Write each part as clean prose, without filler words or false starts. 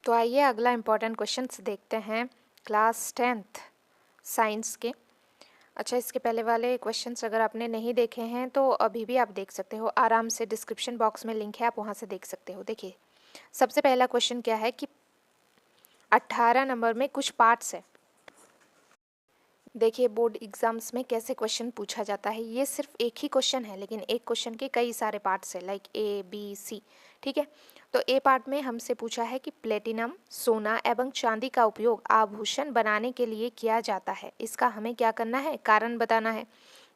तो आइए अगला इम्पोर्टेंट क्वेश्चंस देखते हैं क्लास 10th साइंस के। अच्छा, इसके पहले वाले क्वेश्चंस अगर आपने नहीं देखे हैं तो अभी भी आप देख सकते हो, आराम से डिस्क्रिप्शन बॉक्स में लिंक है, आप वहाँ से देख सकते हो। देखिए, सबसे पहला क्वेश्चन क्या है कि 18 नंबर में कुछ पार्ट्स है। देखिए, बोर्ड एग्जाम्स में कैसे क्वेश्चन पूछा जाता है, ये सिर्फ एक ही क्वेश्चन है लेकिन एक क्वेश्चन के कई सारे पार्ट्स है, लाइक ए बी सी। ठीक है, तो ए पार्ट में हमसे पूछा है कि प्लेटिनम, सोना एवं चांदी का उपयोग आभूषण बनाने के लिए किया जाता है। इसका हमें क्या करना है, कारण बताना है।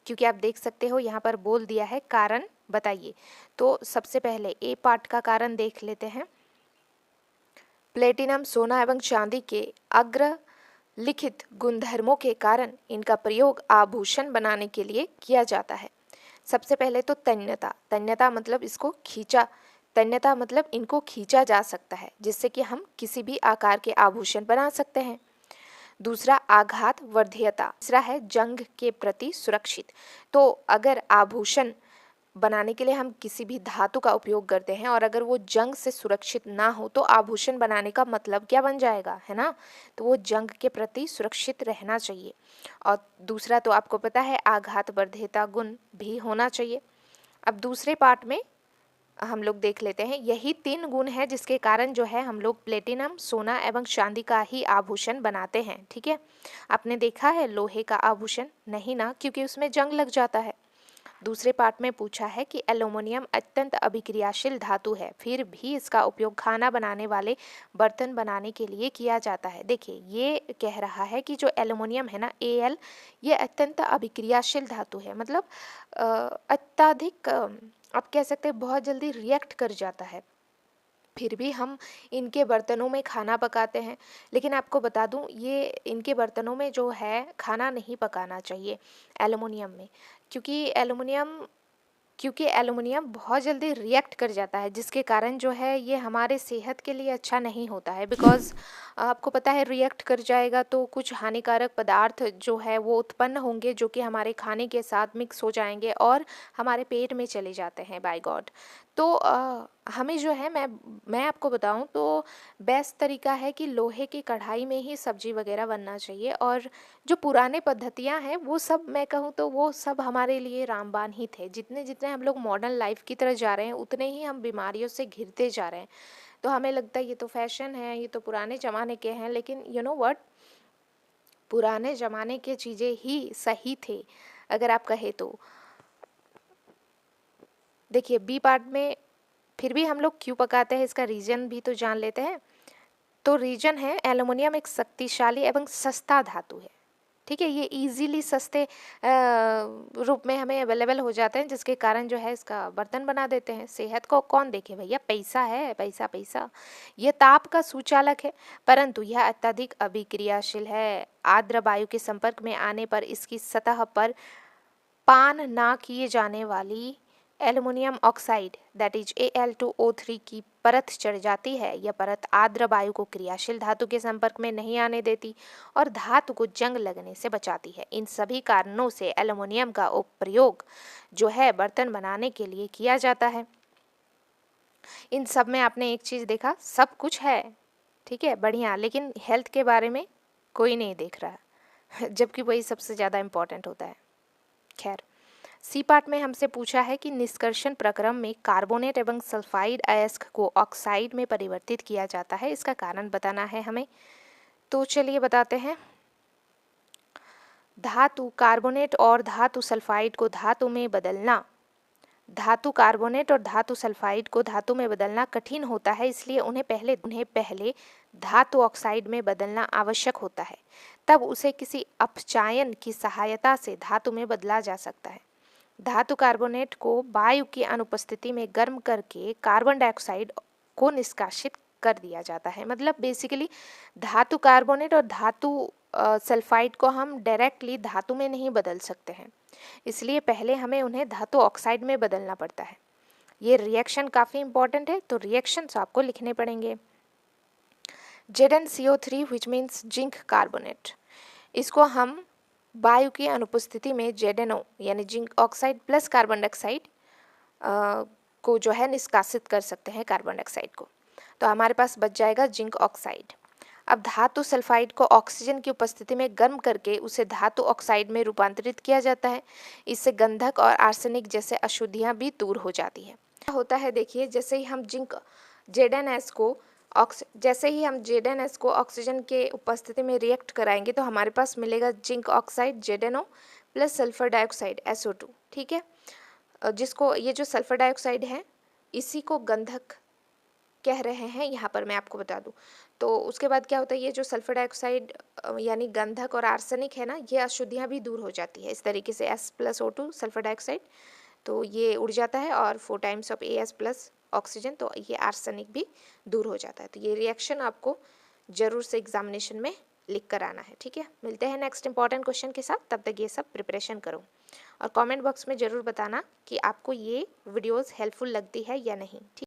क्योंकि आप देख सकते हो यहाँ पर बोल दिया है कारण बताइए। तो सबसे पहले ए पार्ट का कारण देख लेते हैं। प्लेटिनम, सोना एवं चांदी के अग्र लिखित गुणधर्मों के कारण इनका प्रयोग आभूषण बनाने के लिए किया जाता है। सबसे पहले तो तन्यता। तन्यता मतलब इसको खींचा, तन्यता मतलब इनको खींचा जा सकता है, जिससे कि हम किसी भी आकार के आभूषण बना सकते हैं। दूसरा आघात वर्धीयता। तीसरा है जंग के प्रति सुरक्षित। तो अगर आभूषण बनाने के लिए हम किसी भी धातु का उपयोग करते हैं और अगर वो जंग से सुरक्षित ना हो तो आभूषण बनाने का मतलब क्या बन जाएगा, है ना। तो वो जंग के प्रति सुरक्षित रहना चाहिए। और दूसरा तो आपको पता है आघात वर्धेता गुण भी होना चाहिए। अब दूसरे पार्ट में हम लोग देख लेते हैं, यही 3 गुण है जिसके कारण जो है हम लोग प्लेटिनम, सोना एवं चांदी का ही आभूषण बनाते हैं। ठीक है, आपने देखा है लोहे का आभूषण नहीं ना, क्योंकि उसमें जंग लग जाता है। दूसरे पार्ट में पूछा है कि एल्युमिनियम अत्यंत अभिक्रियाशील धातु है, फिर भी इसका उपयोग खाना बनाने वाले बर्तन बनाने के लिए किया जाता है। देखिए, ये कह रहा है कि जो एल्युमिनियम है ना, Al, ये अत्यंत अभिक्रियाशील धातु है, मतलब अत्यधिक आप कह सकते हैं बहुत जल्दी रिएक्ट कर जाता है। फिर भी हम इनके बर्तनों में खाना पकाते हैं। लेकिन आपको बता दूं, ये इनके बर्तनों में जो है खाना नहीं पकाना चाहिए एल्युमिनियम में, क्योंकि एल्युमिनियम बहुत जल्दी रिएक्ट कर जाता है, जिसके कारण जो है ये हमारे सेहत के लिए अच्छा नहीं होता है। बिकॉज़ आपको पता है रिएक्ट कर जाएगा तो कुछ हानिकारक पदार्थ जो है वो उत्पन्न होंगे, जो कि हमारे खाने के साथ मिक्स हो जाएंगे और हमारे पेट में चले जाते हैं, बाय गॉड। तो हमें जो है, मैं आपको बताऊं तो बेस्ट तरीका है कि लोहे की कढ़ाई में ही सब्जी वगैरह बनना चाहिए। और जो पुराने पद्धतियां हैं वो सब, मैं कहूँ तो वो सब हमारे लिए रामबाण ही थे। जितने जितने हम लोग मॉडर्न लाइफ की तरह जा रहे हैं उतने ही हम बीमारियों से घिरते जा रहे हैं। तो हमें लगता है ये तो फैशन है, ये तो पुराने ज़माने के हैं, लेकिन यू नो व्हाट, पुराने ज़माने के चीज़ें ही सही थे अगर आप कहे तो। देखिए, बी पार्ट में फिर भी हम लोग क्यों पकाते हैं इसका रीज़न भी तो जान लेते हैं। तो रीजन है, एल्युमिनियम एक शक्तिशाली एवं सस्ता धातु है। ठीक है, ये इजीली सस्ते रूप में हमें अवेलेबल हो जाते हैं, जिसके कारण जो है इसका बर्तन बना देते हैं। सेहत को कौन देखे भैया, पैसा है, पैसा पैसा। ये ताप का सुचालक है, परंतु यह अत्यधिक अभिक्रियाशील है। आर्द्र वायु के संपर्क में आने पर इसकी सतह पर पान ना किए जाने वाली aluminium oxide that is Al2O3 की परत चढ़ जाती है। यह परत आर्द्र वायु को क्रियाशील धातु के संपर्क में नहीं आने देती और धातु को जंग लगने से बचाती है। इन सभी कारणों से एल्युमिनियम का प्रयोग जो है बर्तन बनाने के लिए किया जाता है। इन सब में आपने एक चीज़ देखा, सब कुछ है, ठीक है, बढ़िया, लेकिन हेल्थ के बारे में कोई नहीं देख रहा जबकि वही सबसे ज़्यादा इम्पोर्टेंट होता है। खैर, सी पार्ट में हमसे पूछा है कि निष्कर्षण प्रक्रम में कार्बोनेट एवं सल्फाइड अयस्क को ऑक्साइड में परिवर्तित किया जाता है, इसका कारण बताना है हमें। तो चलिए बताते हैं। धातु कार्बोनेट और धातु सल्फाइड को धातु में बदलना, धातु कार्बोनेट और धातु सल्फाइड को धातु में बदलना कठिन होता है, इसलिए उन्हें पहले धातु ऑक्साइड में बदलना आवश्यक होता है। तब उसे किसी अपचायन की सहायता से धातु में बदला जा सकता है। धातु कार्बोनेट को वायु की अनुपस्थिति में गर्म करके कार्बन डाइऑक्साइड को निष्कासित कर दिया जाता है। मतलब बेसिकली धातु कार्बोनेट और धातु सल्फाइड को हम डायरेक्टली धातु में नहीं बदल सकते हैं, इसलिए पहले हमें उन्हें धातु ऑक्साइड में बदलना पड़ता है। ये रिएक्शन काफ़ी इंपॉर्टेंट है, तो रिएक्शंस आपको लिखने पड़ेंगे। ZnCO3 which means zinc carbonate, इसको हम वायु की अनुपस्थिति में ZnO यानी zinc oxide plus carbon dioxide को जो है निष्कासित कर सकते हैं, कार्बन डाइऑक्साइड को। तो हमारे पास बच जाएगा जिंक ऑक्साइड। अब धातु सल्फाइड को ऑक्सीजन की उपस्थिति में गर्म करके उसे धातु ऑक्साइड में रूपांतरित किया जाता है। इससे गंधक और आर्सेनिक जैसे अशुद्धियां भी दूर हो जाती है। क्या होता है देखिए, जैसे ही हम जेड एन एस को ऑक्सीजन के उपस्थिति में रिएक्ट कराएंगे तो हमारे पास मिलेगा zinc oxide ZnO plus sulphur dioxide SO2। ठीक है, जिसको ये जो सल्फर डाइऑक्साइड है इसी को गंधक कह रहे हैं, यहाँ पर मैं आपको बता दूं। तो उसके बाद क्या होता है, ये जो सल्फर डाइऑक्साइड यानी गंधक और आर्सेनिक है ना, ये अशुद्धियाँ भी दूर हो जाती है। इस तरीके से S+O2 सल्फर डाइऑक्साइड तो ये उड़ जाता है और 4 times of AS plus oxygen, तो ये आर्सेनिक भी दूर हो जाता है। तो ये रिएक्शन आपको जरूर से एग्जामिनेशन में लिख कर आना है। ठीक है, मिलते हैं नेक्स्ट इंपॉर्टेंट क्वेश्चन के साथ, तब तक ये सब प्रिपरेशन करो और कमेंट बॉक्स में ज़रूर बताना कि आपको ये वीडियोस हेल्पफुल लगती है या नहीं। ठीक।